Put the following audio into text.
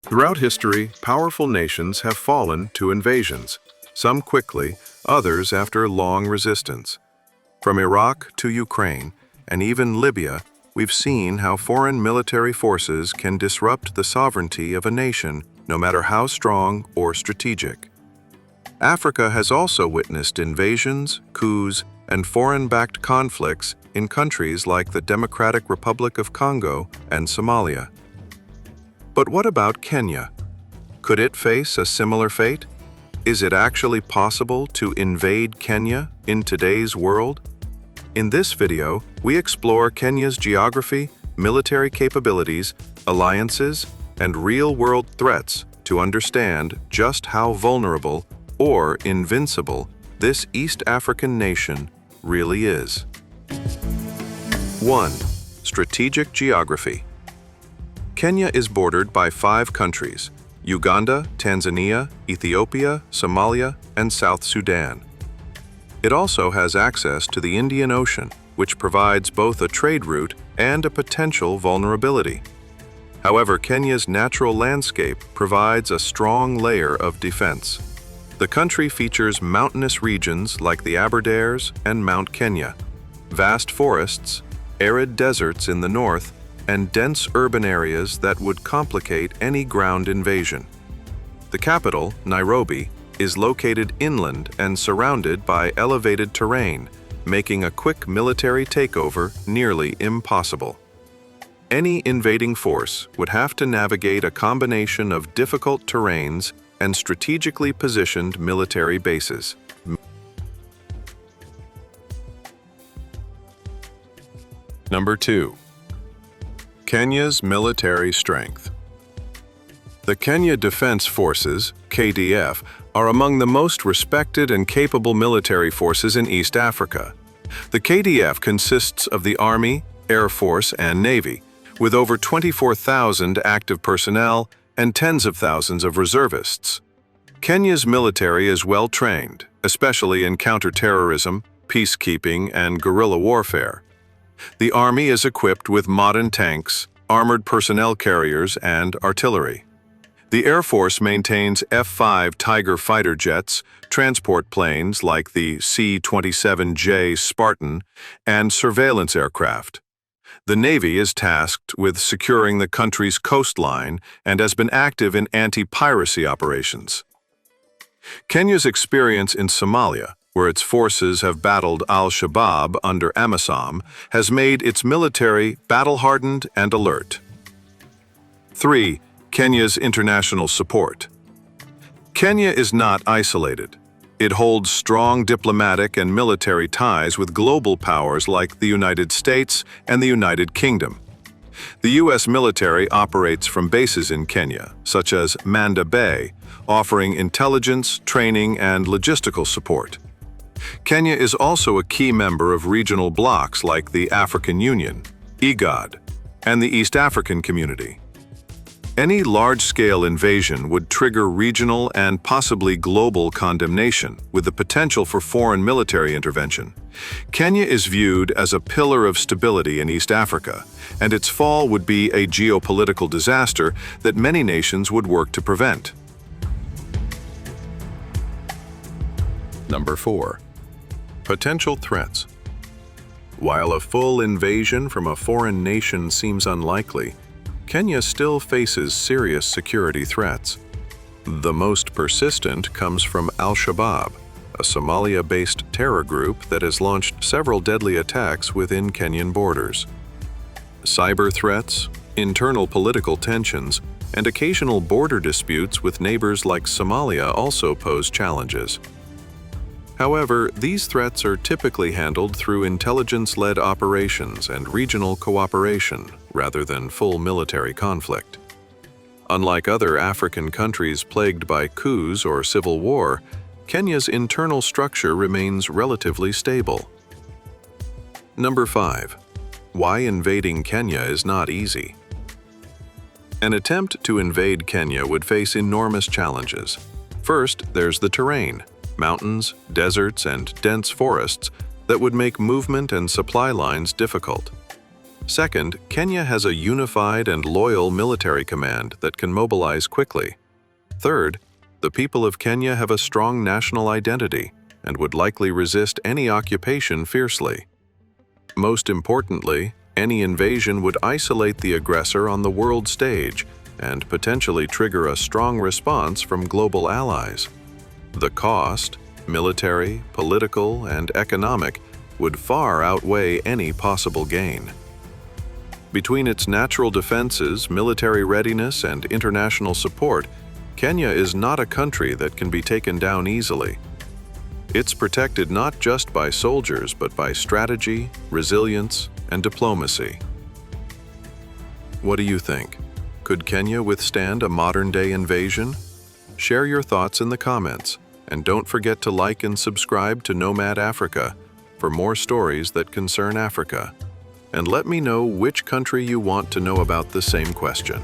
Throughout history, powerful nations have fallen to invasions, some quickly, others after long resistance. From Iraq to Ukraine, and even Libya, we've seen how foreign military forces can disrupt the sovereignty of a nation, no matter how strong or strategic. Africa has also witnessed invasions, coups, and foreign-backed conflicts in countries like the Democratic Republic of Congo and Somalia. But what about Kenya? Could it face a similar fate? Is it actually possible to invade Kenya in today's world? In this video, we explore Kenya's geography, military capabilities, alliances, and real-world threats to understand just how vulnerable or invincible this East African nation really is. 1. Strategic geography. Kenya is bordered by 5 countries: Uganda, Tanzania, Ethiopia, Somalia, and South Sudan. It also has access to the Indian Ocean, which provides both a trade route and a potential vulnerability. However, Kenya's natural landscape provides a strong layer of defense. The country features mountainous regions like the Aberdares and Mount Kenya, vast forests, arid deserts in the north, and dense urban areas that would complicate any ground invasion. The capital, Nairobi, is located inland and surrounded by elevated terrain, making a quick military takeover nearly impossible. Any invading force would have to navigate a combination of difficult terrains and strategically positioned military bases. Number 2. Kenya's military strength. The Kenya Defense Forces, KDF, are among the most respected and capable military forces in East Africa. The KDF consists of the Army, Air Force, and Navy, with over 24,000 active personnel and tens of thousands of reservists. Kenya's military is well trained, especially in counterterrorism, peacekeeping, and guerrilla warfare. The Army is equipped with modern tanks, armored personnel carriers, and artillery. The Air Force maintains F-5 Tiger fighter jets, transport planes like the C-27J Spartan, and surveillance aircraft. The Navy is tasked with securing the country's coastline and has been active in anti-piracy operations. Kenya's experience in Somalia, where its forces have battled al-Shabaab under AMISOM, has made its military battle-hardened and alert. 3. Kenya's international support. Kenya is not isolated. It holds strong diplomatic and military ties with global powers like the United States and the United Kingdom. The U.S. military operates from bases in Kenya, such as Manda Bay, offering intelligence, training, and logistical support. Kenya is also a key member of regional blocs like the African Union, IGAD, and the East African Community. Any large-scale invasion would trigger regional and possibly global condemnation, with the potential for foreign military intervention. Kenya is viewed as a pillar of stability in East Africa, and its fall would be a geopolitical disaster that many nations would work to prevent. Number 4. Potential threats. While a full invasion from a foreign nation seems unlikely, Kenya still faces serious security threats. The most persistent comes from al-Shabaab, a Somalia-based terror group that has launched several deadly attacks within Kenyan borders. Cyber threats, internal political tensions, and occasional border disputes with neighbors like Somalia also pose challenges. However, these threats are typically handled through intelligence-led operations and regional cooperation, rather than full military conflict. Unlike other African countries plagued by coups or civil war, Kenya's internal structure remains relatively stable. Number 5. Why invading Kenya is not easy. An attempt to invade Kenya would face enormous challenges. First, there's the terrain. Mountains, deserts, and dense forests that would make movement and supply lines difficult. Second, Kenya has a unified and loyal military command that can mobilize quickly. Third, the people of Kenya have a strong national identity and would likely resist any occupation fiercely. Most importantly, any invasion would isolate the aggressor on the world stage and potentially trigger a strong response from global allies. The cost, military, political, and economic, would far outweigh any possible gain. Between its natural defenses, military readiness, and international support, Kenya is not a country that can be taken down easily. It's protected not just by soldiers, but by strategy, resilience, and diplomacy. What do you think? Could Kenya withstand a modern-day invasion? Share your thoughts in the comments, and don't forget to like and subscribe to Nomad Africa for more stories that concern Africa. And let me know which country you want to know about the same question.